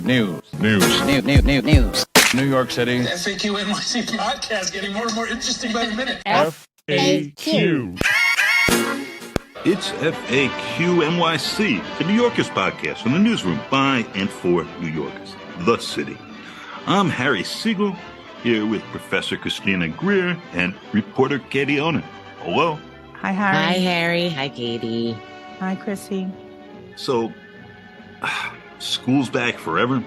News. New York City. FAQ NYC podcast getting more and more interesting by the minute. FAQ. It's FAQ NYC, the New Yorkers podcast from the newsroom by and for New Yorkers, the city. I'm Harry Siegel, here with Professor Christina Greer and reporter Katie Onan. Hello. Hi, Harry. Hi, Harry. Hi, Katie. Hi, Chrissy. So, school's back forever.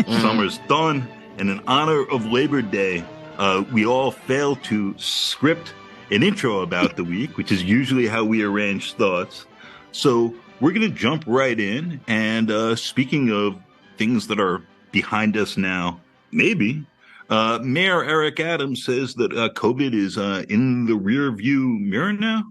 Summer's done. And in honor of Labor Day, we all failed to script an intro about the week, which is usually how we arrange thoughts. So we're going to jump right in. And speaking of things that are behind us now, maybe, Mayor Eric Adams says that COVID is in the rear view mirror now.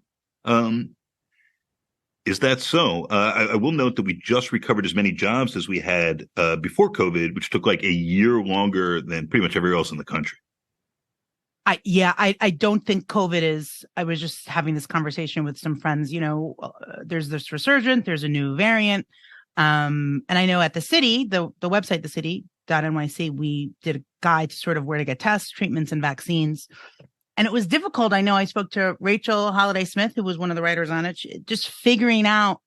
Is that so? I will note that we just recovered as many jobs as we had before COVID, which took like a year longer than pretty much everywhere else in the country. I don't think COVID is. I was just having this conversation with some friends. You know, there's this resurgence. There's a new variant. And I know at the city, the website, thecity.nyc, we did a guide to sort of where to get tests, treatments, and vaccines. And it was difficult. I know I spoke to Rachel Holiday Smith, who was one of the writers on it, just figuring out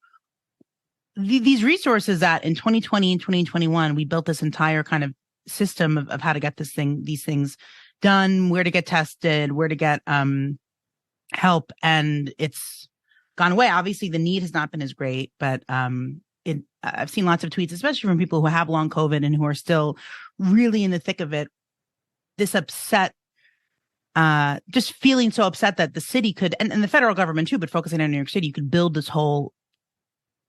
these resources that in 2020 and 2021, we built this entire kind of system of how to get these things done, where to get tested, where to get help. And it's gone away. Obviously, the need has not been as great, but I've seen lots of tweets, especially from people who have long COVID and who are still really in the thick of it, this upset, just feeling so upset that the city could, and the federal government too, but focusing on New York City, you could build this whole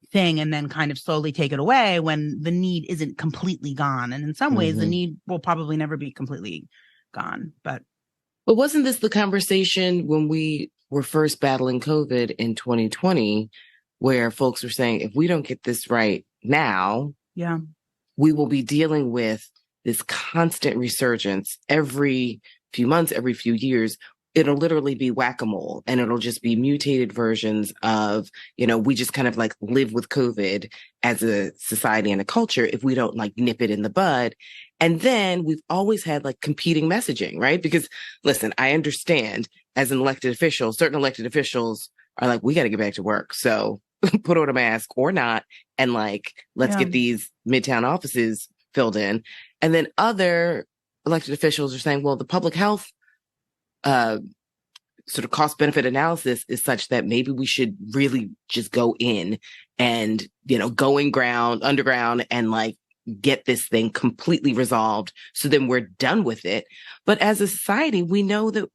thing and then kind of slowly take it away when the need isn't completely gone. And in some ways, the need will probably never be completely gone. But wasn't this the conversation when we were first battling COVID in 2020, where folks were saying, if we don't get this right now, we will be dealing with this constant resurgence every few months, every few years. It'll literally be whack-a-mole, and it'll just be mutated versions of, we just kind of like live with COVID as a society and a culture if we don't like nip it in the bud. And then we've always had like competing messaging, right? Because listen, I understand as an elected official, certain elected officials are like, we got to get back to work. So put on a mask or not. And like, let's get these midtown offices filled in. And then other elected officials are saying, well, the public health sort of cost benefit analysis is such that maybe we should really just go in and, going underground and like get this thing completely resolved. So then we're done with it. But as a society, we know that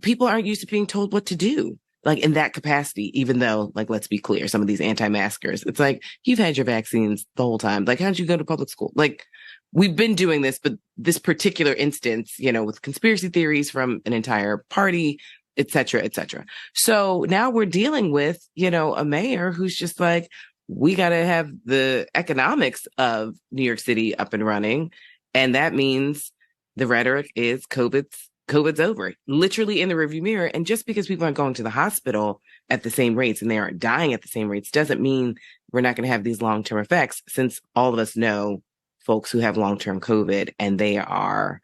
people aren't used to being told what to do. Like in that capacity, even though, like, let's be clear, some of these anti-maskers, it's like, you've had your vaccines the whole time. Like, how'd you go to public school? Like, we've been doing this, but this particular instance, with conspiracy theories from an entire party, et cetera, et cetera. So now we're dealing with, a mayor who's just like, we got to have the economics of New York City up and running. And that means the rhetoric is COVID's over, literally in the rearview mirror. And just because people aren't going to the hospital at the same rates and they aren't dying at the same rates doesn't mean we're not going to have these long-term effects, since all of us know folks who have long-term COVID and they are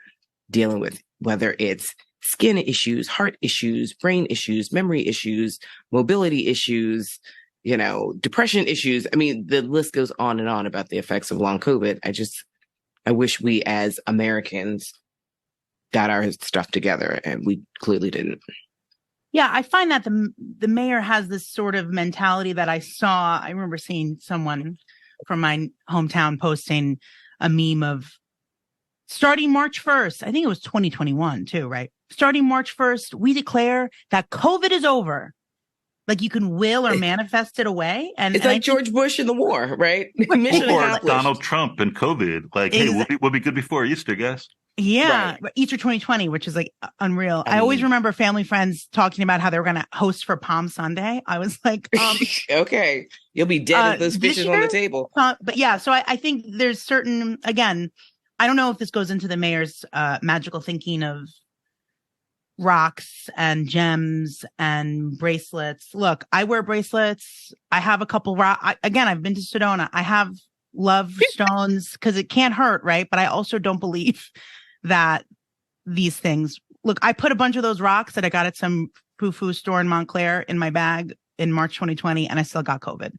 dealing with whether it's skin issues, heart issues, brain issues, memory issues, mobility issues, depression issues. I mean, the list goes on and on about the effects of long COVID. I wish we as Americans got our stuff together, and we clearly didn't. Yeah, I find that the mayor has this sort of mentality that I remember seeing someone from my hometown posting a meme of starting March 1st. I think it was 2021 too, right? Starting March 1st, we declare that COVID is over. Like you can will or manifest it away. And it's like George Bush in the war, right? Mission or accomplished. Donald Trump and COVID. Like, hey, we'll be good before Easter, guys. Yeah, right. Easter 2020, which is like unreal. I always remember family friends talking about how they were going to host for Palm Sunday. I was like, okay, you'll be dead if those fishes on the table. But yeah, so I think there's certain, again, I don't know if this goes into the mayor's magical thinking of rocks and gems and bracelets. Look, I wear bracelets. I have a couple I've been to Sedona. I have love stones because it can't hurt, right? But I also don't believe that these things. Look, I put a bunch of those rocks that I got at some foo-foo store in Montclair in my bag in March 2020, and I still got COVID.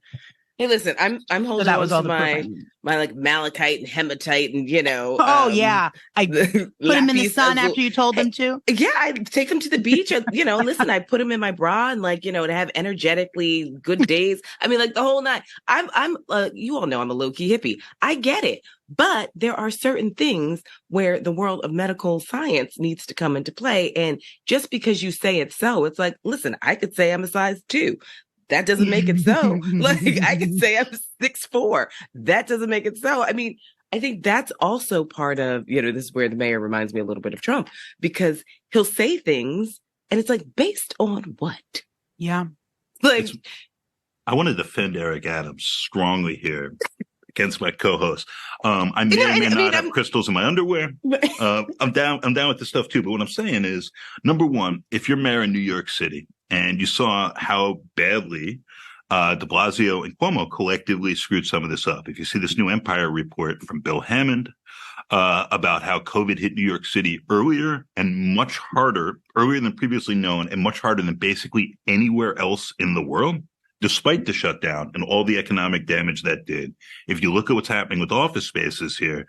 Hey, listen, I'm holding that was on all to the proof I my needed. like malachite and hematite and Oh yeah, I put them in the sun after you told them to. Yeah, I take them to the beach. Or, listen, I put them in my bra and to have energetically good days. I mean, like the whole night. I'm you all know I'm a low key hippie. I get it, but there are certain things where the world of medical science needs to come into play. And just because you say it's so, it's like, listen, I could say I'm a size 2. That doesn't make it so. Like I could say I'm 6'4". That doesn't make it so. I mean, I think that's also part of, this is where the mayor reminds me a little bit of Trump, because he'll say things and it's like, based on what? Yeah. Like, I want to defend Eric Adams strongly here against my co-host. I may or may not have crystals in my underwear. I'm down with this stuff too. But what I'm saying is, number one, if you're mayor in New York City and you saw how badly de Blasio and Cuomo collectively screwed some of this up, if you see this new Empire report from Bill Hammond about how COVID hit New York City earlier and much harder, earlier than previously known, and much harder than basically anywhere else in the world, despite the shutdown and all the economic damage that did. If you look at what's happening with office spaces here,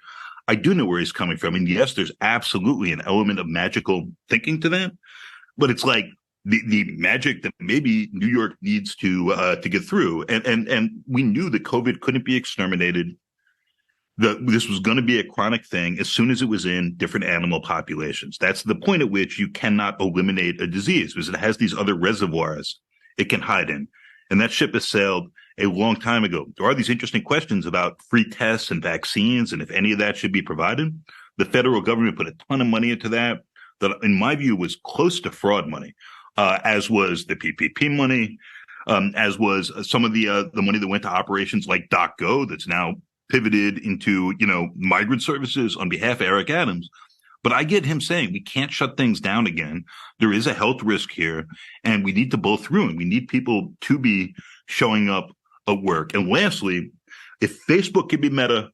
I do know where he's coming from. And yes, there's absolutely an element of magical thinking to that, but it's like the magic that maybe New York needs to get through. And we knew that COVID couldn't be exterminated. This was going to be a chronic thing as soon as it was in different animal populations. That's the point at which you cannot eliminate a disease, because it has these other reservoirs it can hide in. And that ship has sailed a long time ago. There are these interesting questions about free tests and vaccines and if any of that should be provided. The federal government put a ton of money into that in my view was close to fraud money, as was the PPP money, as was some of the money that went to operations like DocGo that's now pivoted into, migrant services on behalf of Eric Adams. But I get him saying we can't shut things down again. There is a health risk here, and we need to blow through, and we need people to be showing up at work. And lastly, if Facebook can be Meta,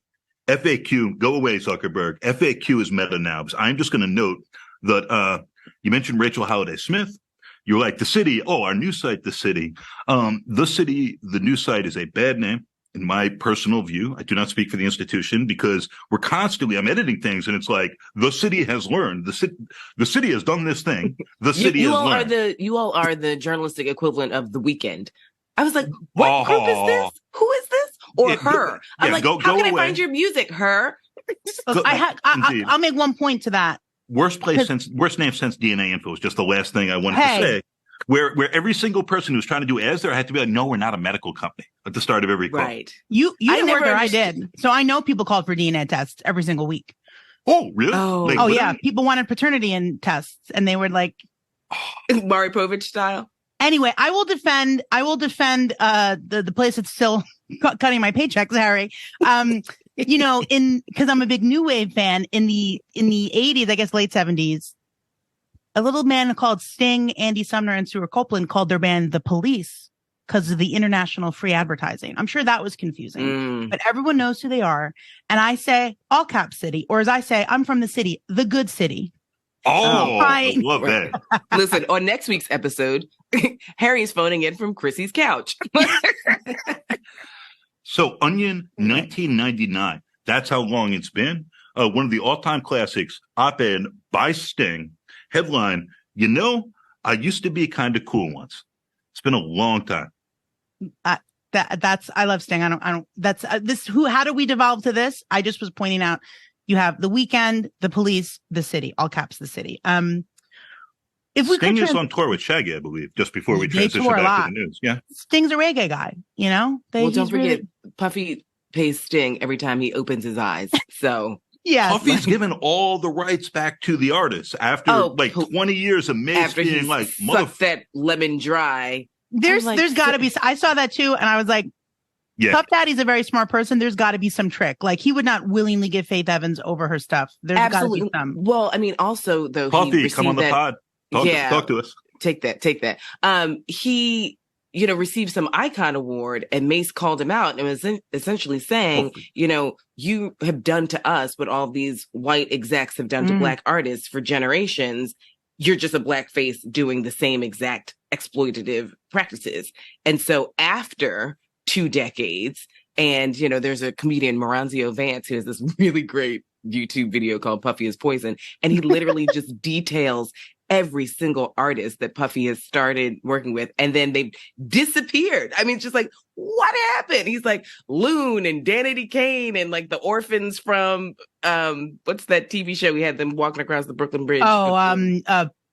FAQ, go away, Zuckerberg. FAQ is Meta now. Because I'm just going to note that you mentioned Rachel Holiday Smith. You're like, The City. Oh, our news site, The City. The City, the news site, is a bad name. In my personal view, I do not speak for the institution, because I'm editing things and it's like, The City has learned, the city has done this thing. The city has learned. You all are the journalistic equivalent of The Weeknd. I was like, what group is this? Who is this? Or her? I'm like, how can I find your music? Her? I'll make one point to that. Worst name since DNA Info is just the last thing I wanted to say. Where every single person who's trying to do ads there had to be like, no, we're not a medical company at the start of every call. Right. You didn't work there, I did. So I know people called for DNA tests every single week. Oh, really? Oh, yeah. People wanted paternity and tests, and they were like, Maury Povich style. Anyway, I will defend the place that's still cutting my paychecks, Harry. Because I'm a big new wave fan. In the 80s, I guess late 70s, a little man called Sting, Andy Sumner, and Stuart Copeland called their band The Police because of the international free advertising. I'm sure that was confusing, but everyone knows who they are. And I say all caps City, or as I say, I'm from the city, the good city. I love that. Listen, on next week's episode, Harry's phoning in from Chrissy's couch. So Onion, 1999. That's how long it's been. One of the all-time classics, op-ed by Sting. Headline, I used to be kind of cool once. It's been a long time. I love Sting. How do we devolve to this? I just was pointing out, you have The Weeknd, The Police, The City, all caps The City. Sting is on tour with Shaggy, I believe, just before we transition back to the news. Yeah. Sting's a reggae guy, don't forget, Puffy pays Sting every time he opens his eyes. So yeah, Puffy's given all the rights back to the artists after 20 years of Mace being like, suck that lemon dry. There's got to be. I saw that too, and I was like, yeah. Puff Daddy's a very smart person. There's got to be some trick. Like, he would not willingly give Faith Evans over her stuff. There's got to be some. Well, I mean, also though, Puffy, come on the pod. Talk to us. Take that. He received some icon award, and Mace called him out and was essentially saying, you have done to us what all these white execs have done to Black artists for generations. You're just a blackface doing the same exact exploitative practices. And so after 2 decades, and, there's a comedian, Moranzio Vance, who has this really great YouTube video called Puffy is Poison. And he literally just details every single artist that Puffy has started working with, and then they've disappeared. I mean, it's just like, what happened? He's like Loon and Danity Kane and like the orphans from what's that TV show we had them walking across the Brooklyn Bridge?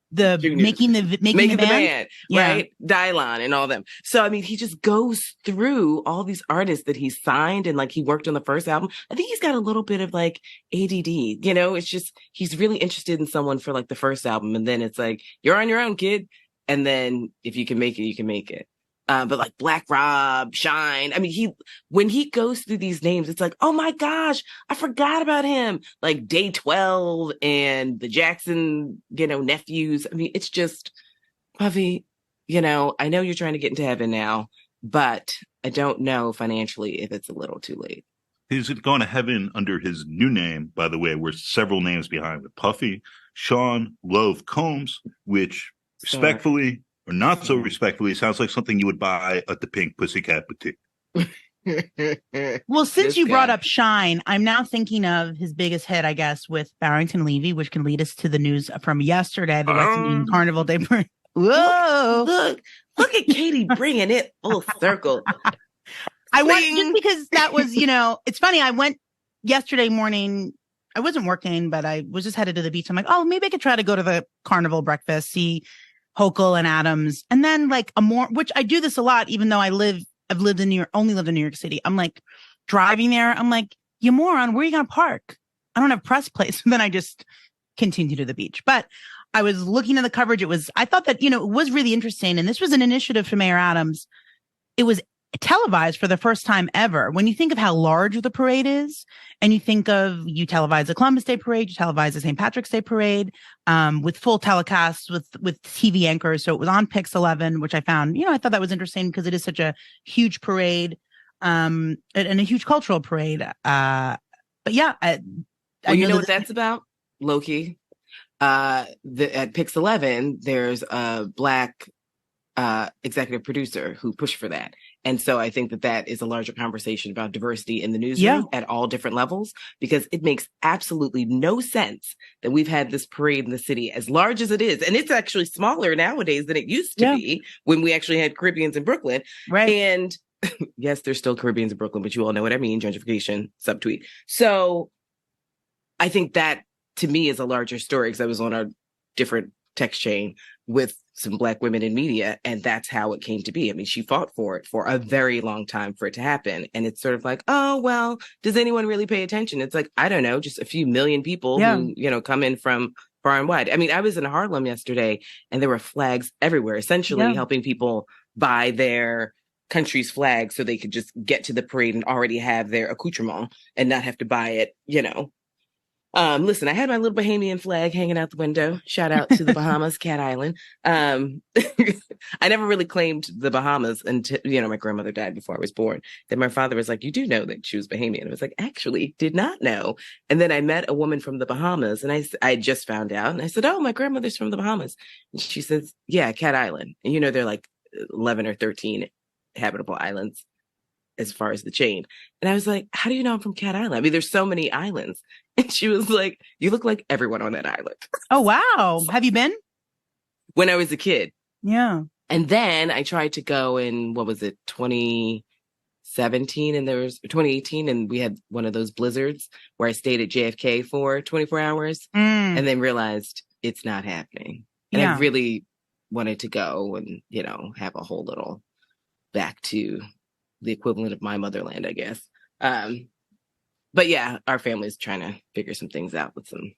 The Junior. making the band, right? Dylon and all them. So I mean, he just goes through all these artists that he signed and like he worked on the first album. I think he's got a little bit of like ADD, it's just he's really interested in someone for like the first album, and then it's like, you're on your own, kid. And then if you can make it, you can make it. But like Black Rob, Shine. I mean, when he goes through these names, it's like, oh my gosh, I forgot about him. Like Day 12 and the Jackson, nephews. I mean, it's just, Puffy, I know you're trying to get into heaven now, but I don't know financially if it's a little too late. He's going to heaven under his new name, by the way. We're several names behind with Puffy, Sean Love Combs, which respectfully, or not so respectfully, sounds like something you would buy at the Pink Pussycat Boutique. Well, since you brought up Shine, I'm now thinking of his biggest hit, I guess, with Barrington Levy, which can lead us to the news from yesterday, the West Indian Carnival Day. Whoa! Look at Katie bringing it full circle. I went just because that was, it's funny. I went yesterday morning. I wasn't working, but I was just headed to the beach. I'm like, oh, maybe I could try to go to the carnival breakfast, see Hochul and Adams, and then like which I do this a lot, even though I've lived in only lived in New York City. I'm like driving there. I'm like, you moron, where are you going to park? I don't have press place. And then I just continue to the beach. But I was looking at the coverage. I thought that, it was really interesting. And this was an initiative from Mayor Adams. It was televised for the first time ever. When you think of how large the parade is, and you think of, you televise the Columbus Day Parade, you televise the St. Patrick's Day Parade, with full telecasts with TV anchors. So it was on Pix 11, which I found, I thought that was interesting because it is such a huge parade, and a huge cultural parade. But yeah, I know what that's about, Loki. At Pix 11, there's a Black executive producer who pushed for that. And so I think that is a larger conversation about diversity in the newsroom at all different levels, because it makes absolutely no sense that we've had this parade in the city as large as it is. And it's actually smaller nowadays than it used to be when we actually had Caribbeans in Brooklyn. Right. And yes, there's still Caribbeans in Brooklyn, but you all know what I mean. Gentrification, subtweet. So I think that to me is a larger story, because I was on a different text chain with some Black women in media, and that's how it came to be. I mean, she fought for it for a very long time for it to happen. And it's sort of like, oh, well, does anyone really pay attention? It's like, I don't know, just a few million people who, come in from far and wide. I mean, I was in Harlem yesterday and there were flags everywhere, essentially helping people buy their country's flag so they could just get to the parade and already have their accoutrement and not have to buy it, Listen, I had my little Bahamian flag hanging out the window. Shout out to the Bahamas, Cat Island. I never really claimed the Bahamas until, my grandmother died before I was born. Then my father was like, you do know that she was Bahamian. I was like, actually, did not know. And then I met a woman from the Bahamas, and I just found out. And I said, oh, my grandmother's from the Bahamas. And she says, yeah, Cat Island. And they're like 11 or 13 habitable islands as far as the chain. And I was like, how do you know I'm from Cat Island? I mean, there's so many islands. And she was like, you look like everyone on that island. Oh, wow. Have you been? When I was a kid. Yeah. And then I tried to go in, 2017, and there was 2018, and we had one of those blizzards where I stayed at JFK for 24 hours and then realized it's not happening. And I really wanted to go and, have a whole little back to the equivalent of my motherland, I guess. But yeah, our family's trying to figure some things out with some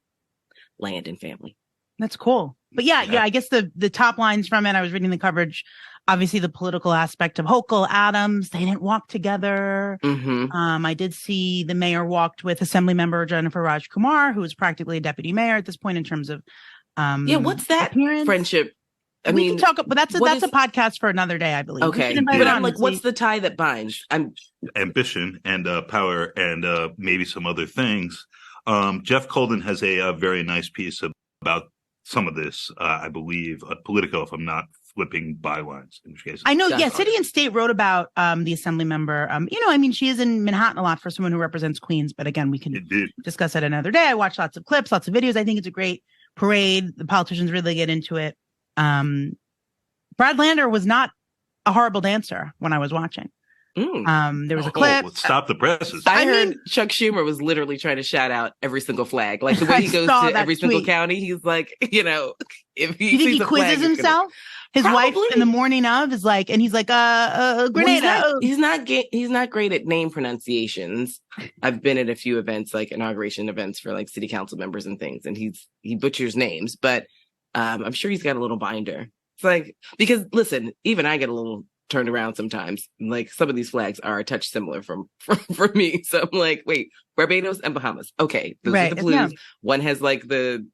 land and family. That's cool. But yeah, I guess the top lines from it, I was reading the coverage, obviously the political aspect of Hochul, Adams, they didn't walk together. Mm-hmm. I did see the mayor walked with Assembly member Jennifer Rajkumar, who is practically a deputy mayor at this point in terms of what's that appearance. Friendship I we mean, can talk, but that's a what that's is- a podcast for another day, I believe. We okay. should invite But her I'm on like, and what's see. the tie that binds? I'm Ambition and power and maybe some other things. Jeff Colden has a very nice piece about some of this, I believe, Politico, if I'm not flipping bylines, in which case. I know, Gotcha. yeah, City and State wrote about the assembly member. I mean, she is in Manhattan a lot for someone who represents Queens, but again, we can Indeed. discuss that another day. I watched lots of clips, lots of videos. I think it's a great parade. The politicians really get into it. Brad Lander was not a horrible dancer when I was watching. There was a clip. Let's stop the presses. I I heard mean- Chuck Schumer was literally trying to shout out every single flag. Like the way I he goes saw to that every single tweet. county, he's like, if he You think sees he a flag, quizzes he's gonna- himself? His wife Probably. in the morning of is like, and he's like, Well, Grenada. he's not great at name pronunciations. I've been at a few events, like inauguration events for like city council members and things, and he butchers names, but I'm sure he's got a little binder. It's like, because listen, even I get a little turned around sometimes. Like some of these flags are a touch similar for me. So I'm like, wait, Barbados and Bahamas. Okay, those are the blues. Yeah. One has like the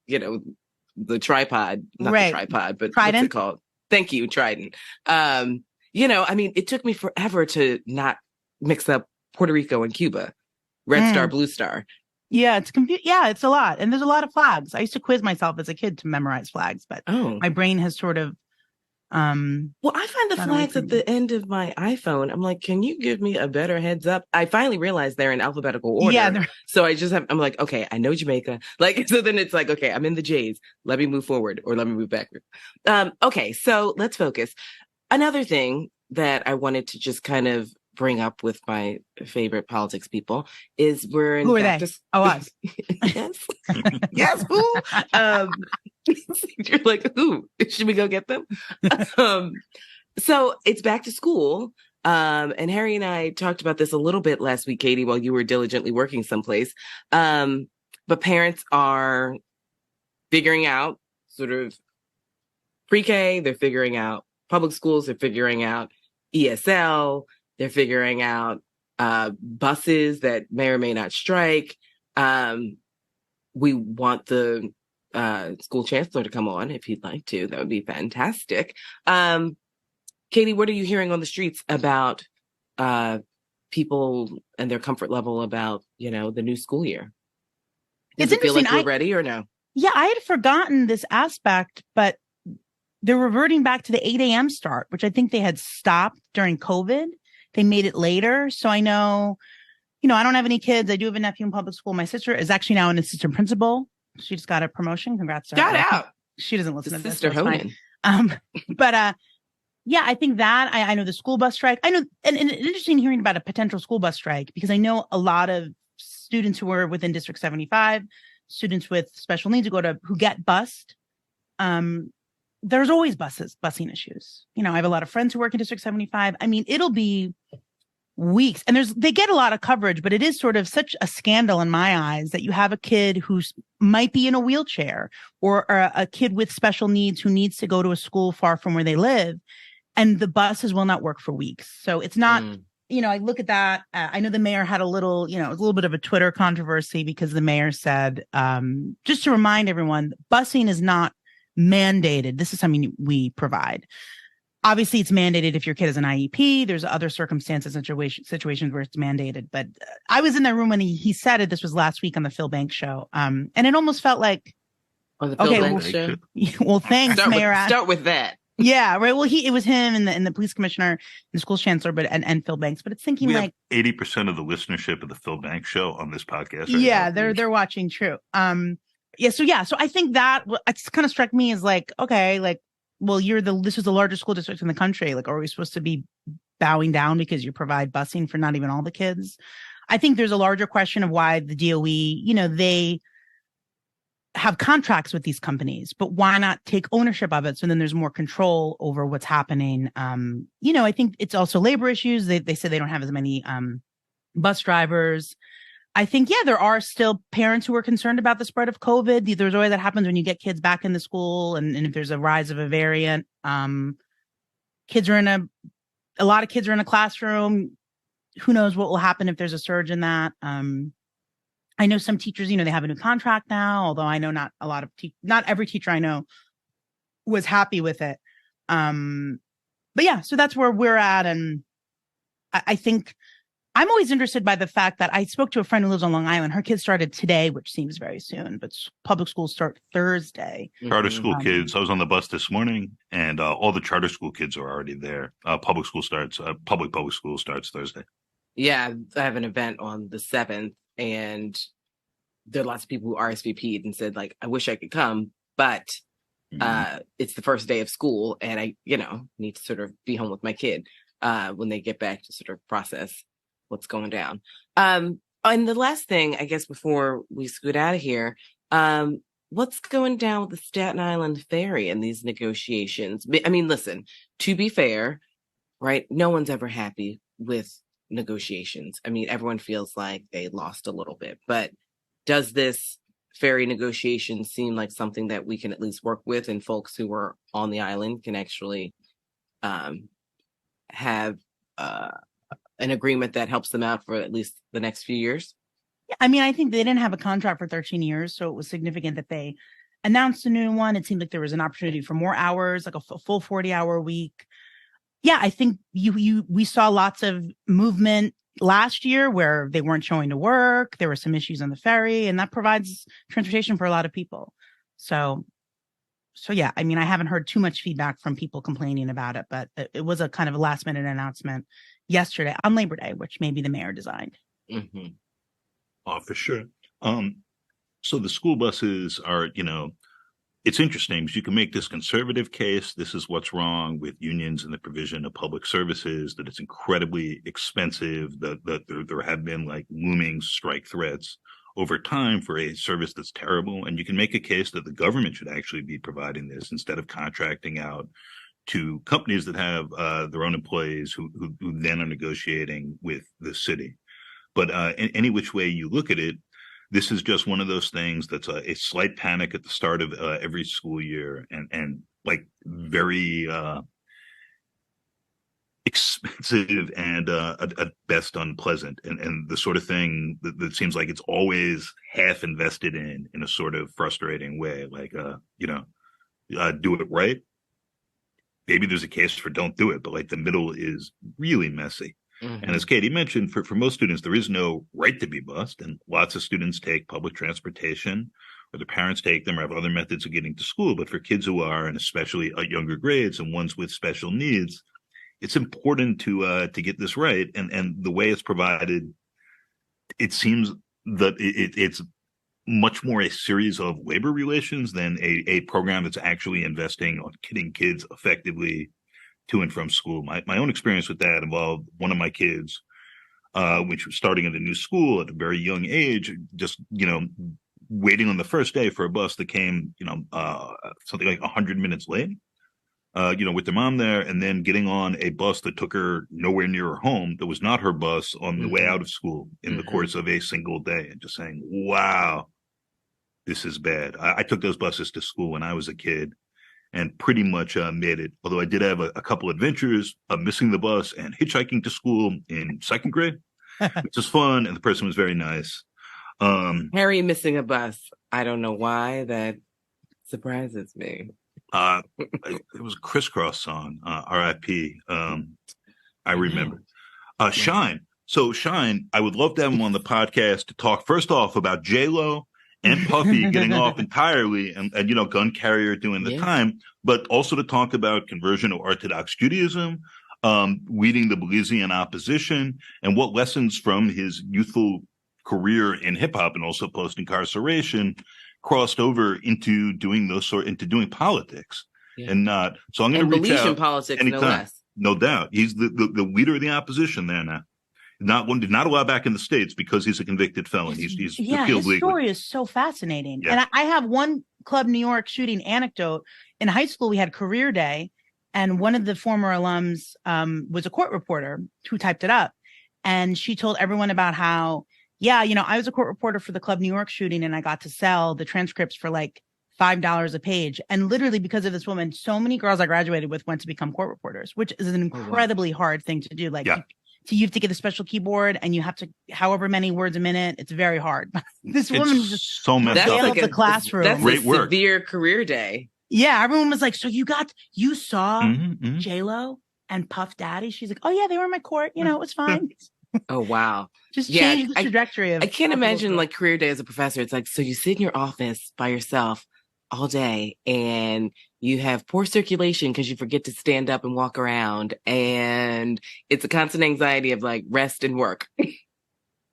tripod, not Right. the tripod, but Trident? what's it called? Thank you, Trident. I mean, it took me forever to not mix up Puerto Rico and Cuba. Red Star, Blue Star. Yeah, it's a lot. And there's a lot of flags. I used to quiz myself as a kid to memorize flags, but Oh. my brain has sort of Well, I find the Run away flags from at the end of my iPhone. I'm like, can you give me a better heads up? I finally realized they're in alphabetical order. Yeah, they're- So I'm like, okay, I know Jamaica. Like, so then it's like, okay, I'm in the J's. Let me move forward or let me move backward. Okay, so let's focus. Another thing that I wanted to just kind of bring up with my favorite politics people is we're in Who are back they? to- Oh, us. Yes. Yes, who? You're like, who? Should we go get them? So it's back to school. And Harry and I talked about this a little bit last week, Katie, while you were diligently working someplace. But parents are figuring out sort of pre-K, they're figuring out public schools, they're figuring out ESL, they're figuring out buses that may or may not strike. We want the school chancellor to come on if he'd like to. That would be fantastic. Katie, what are you hearing on the streets about people and their comfort level about, the new school year? Does It's it feel like interesting. we're ready or no? Yeah, I had forgotten this aspect, but they're reverting back to the 8 a.m. start, which I think they had stopped during COVID. They made it later. So I know, I don't have any kids. I do have a nephew in public school. My sister is actually now an assistant principal. She just got a promotion. Congrats to her. Got out. She doesn't listen to this. Sister so it's Honan. fine. But yeah, I think that I know the school bus strike. I know, and interesting hearing about a potential school bus strike, because I know a lot of students who are within District 75, students with special needs who get bused. There's always busing issues. I have a lot of friends who work in District 75. I mean, it'll be weeks, and they get a lot of coverage, but it is sort of such a scandal in my eyes that you have a kid who might be in a wheelchair or a kid with special needs who needs to go to a school far from where they live, and the buses will not work for weeks. So it's not, I look at that. I know the mayor had a little, it was a little bit of a Twitter controversy because the mayor said, just to remind everyone, busing is not mandated. This is something we provide. Obviously, it's mandated if your kid has an IEP. There's other circumstances, situations where it's mandated. But I was in that room when he said it. This was last week on the Phil Banks show. And it almost felt like, On the Phil Okay, Banks show. well, thanks, Mayor. Start with that. Yeah, right. Well, it was him and the police commissioner and the school chancellor, and Phil Banks. But it's thinking We like, have 80% of the listenership of the Phil Banks show on this podcast. yeah, now. they're watching. True. So I think that it's kind of struck me as like, okay, like, well, this is the largest school district in the country. Like, are we supposed to be bowing down because you provide busing for not even all the kids? I think there's a larger question of why the DOE, they have contracts with these companies, but why not take ownership of it? So then there's more control over what's happening. I think it's also labor issues. They say they don't have as many bus drivers. I think, yeah, there are still parents who are concerned about the spread of COVID. There's always that happens when you get kids back in the school, and if there's a rise of a variant. Kids are a lot of kids are in a classroom. Who knows what will happen if there's a surge in that? I know some teachers, they have a new contract now, although I know not every teacher I know was happy with it. But yeah, so that's where we're at. And I think I'm always interested by the fact that I spoke to a friend who lives on Long Island. Her kids started today, which seems very soon, but public schools start Thursday. Charter school kids. I was on the bus this morning, and all the charter school kids are already there. Public school starts. Public school starts Thursday. Yeah, I have an event on the 7th, and there are lots of people who RSVP'd and said, like, I wish I could come, but it's the first day of school, and I, need to sort of be home with my kid when they get back to sort of process what's going down. And the last thing, I guess, before we scoot out of here, what's going down with the Staten Island ferry and these negotiations? I mean, listen, to be fair, right? No one's ever happy with negotiations. I mean, everyone feels like they lost a little bit, but does this ferry negotiation seem like something that we can at least work with, and folks who are on the island can actually have an agreement that helps them out for at least the next few years? Yeah, I mean, I think they didn't have a contract for 13 years, so it was significant that they announced a new one. It seemed like there was an opportunity for more hours, like a full 40-hour week. Yeah, I think we saw lots of movement last year where they weren't showing to work. There were some issues on the ferry, and that provides transportation for a lot of people. So yeah, I mean, I haven't heard too much feedback from people complaining about it, but it was a kind of a last minute announcement yesterday on Labor Day, which maybe the mayor designed. Mm-hmm. Oh, for sure. So the school buses are, it's interesting because you can make this conservative case. This is what's wrong with unions and the provision of public services, that it's incredibly expensive, that there have been like looming strike threats over time for a service that's terrible. And you can make a case that the government should actually be providing this instead of contracting out to companies that have their own employees who then are negotiating with the city. But in any which way you look at it, this is just one of those things that's a slight panic at the start of every school year, and like very expensive and at best unpleasant, and the sort of thing that seems like it's always half invested in a sort of frustrating way. Like, do it right. Maybe there's a case for don't do it, but like the middle is really messy. Mm-hmm. And as Katie mentioned, for most students, there is no right to be bused, and lots of students take public transportation, or their parents take them, or have other methods of getting to school. But for kids who are, and especially at younger grades and ones with special needs, it's important to get this right. And the way it's provided, it seems that it's much more a series of labor relations than a program that's actually investing on getting kids effectively to and from school. My own experience with that involved one of my kids, which was starting at a new school at a very young age, just, waiting on the first day for a bus that came, something like 100 minutes late, with their mom there, and then getting on a bus that took her nowhere near her home, that was not her bus, on the way out of school in the course of a single day, and just saying, wow, this is bad. I took those buses to school when I was a kid, and pretty much made it. Although I did have a couple adventures of missing the bus and hitchhiking to school in second grade, which was fun, and the person was very nice. Harry missing a bus. I don't know why that surprises me. It was a Crisscross song, R.I.P. I remember. Shine. So Shine, I would love to have him on the podcast to talk first off about J-Lo and Puffy getting off entirely, and gun carrier doing the time, but also to talk about conversion to Orthodox Judaism, leading the Belizean opposition, and what lessons from his youthful career in hip hop and also post incarceration crossed over into doing doing politics, and not. So I'm going to reach out. Politics, anytime, no less. No doubt, he's the leader of the opposition there now. Not allowed back in the States because he's a convicted felon. He's his legally. Story is so fascinating. Yeah. And I have one Club New York shooting anecdote. In high school, we had career day, and one of the former alums was a court reporter who typed it up. And she told everyone about how, I was a court reporter for the Club New York shooting, and I got to sell the transcripts for like $5 a page. And literally because of this woman, so many girls I graduated with went to become court reporters, which is an incredibly hard thing to do. Like, so you have to get a special keyboard, and you have to, however many words a minute. It's very hard. This woman just so messed up. Like the classroom. That's a severe career day. Yeah, everyone was like, so you saw Mhm, mhm. J-Lo and Puff Daddy? She's like, oh yeah, they were in my court. You know, it was fine. Oh, wow. Just Yeah, change the trajectory of. I can't of imagine local- like career day as a professor. It's like, so you sit in your office by yourself all day and you have poor circulation because you forget to stand up and walk around. And it's a constant anxiety of like rest and work. It's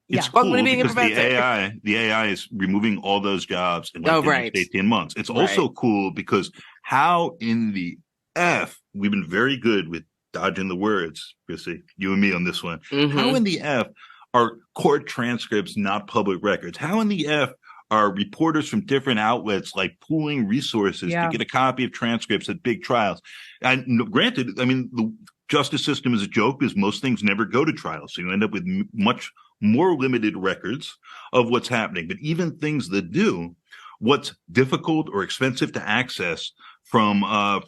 Yeah. Welcome to cool being a because the professor. AI is removing all those jobs in like Oh, the right. next 18 months. It's Right. also cool because how in the F, we've been very good with dodging the words, Chrissy, you and me on this one. Mhm. How in the F are court transcripts not public records? How in the F are reporters from different outlets like pooling resources Yeah. to get a copy of transcripts at big trials? And granted, I mean, the justice system is a joke because most things never go to trial. So you end up with much more limited records of what's happening. But even things that do, what's difficult or expensive to access from our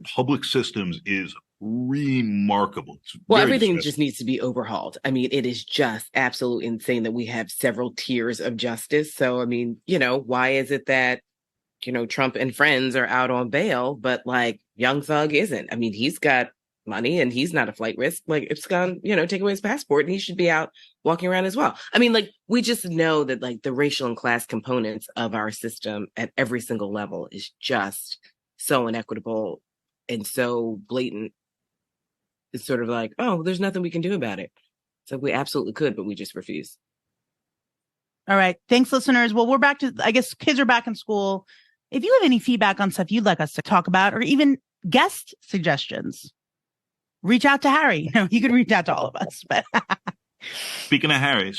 public systems is remarkable. It's Well, very everything distressing. just needs to be overhauled. I mean, it is just absolutely insane that we have several tiers of justice. So, I mean, why is it that, Trump and friends are out on bail, but like Young Thug isn't? I mean, he's got money and he's not a flight risk. Like, it's gone, take away his passport and he should be out walking around as well. I mean, like, we just know that like the racial and class components of our system at every single level is just so inequitable and so blatant. It's sort of like, oh, there's nothing we can do about it. So we absolutely could, but we just refuse. All right. Thanks, listeners. Well, we're back to, I guess kids are back in school. If you have any feedback on stuff you'd like us to talk about or even guest suggestions, reach out to Harry. You can reach out to all of us. But Speaking of Harry,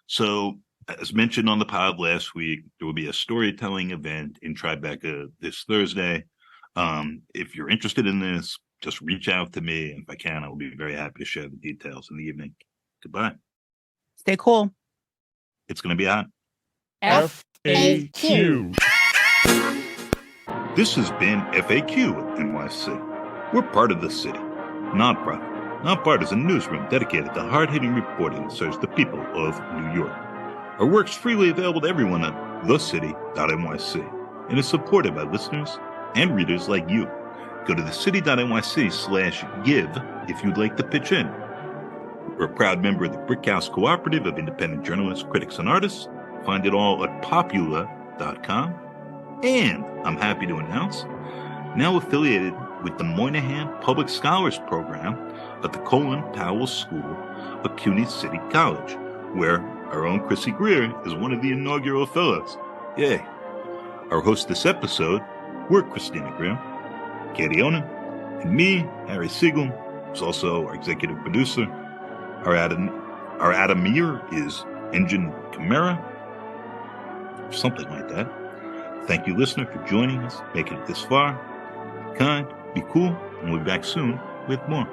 so as mentioned on the pod last week, there will be a storytelling event in Tribeca this Thursday. If you're interested in this, just reach out to me. And if I can, I will be very happy to share the details in the evening. Goodbye. stay cool. It's going to be hot. FAQ. This has been FAQ at NYC. We're part of the city, nonprofit, nonpartisan newsroom dedicated to hard-hitting reporting that serves the people of New York. Our work's freely available to everyone at thecity.nyc and is supported by listeners and readers like you. Go to thecity.nyc/give if you'd like to pitch in. We're a proud member of the Brickhouse Cooperative of Independent Journalists, Critics, and Artists. Find it all at popula.com. And I'm happy to announce, now affiliated with the Moynihan Public Scholars Program at the Colin Powell School of CUNY City College, where our own Chrissy Greer is one of the inaugural fellows. Yay. Our hosts this episode were Christina Greer, Katie Onan, and me, Harry Siegel, who's also our executive producer. Our Adamir is Engine Chimera, something like that. Thank you, listener, for joining us, making it this far. Be kind, be cool, and we'll be back soon with more.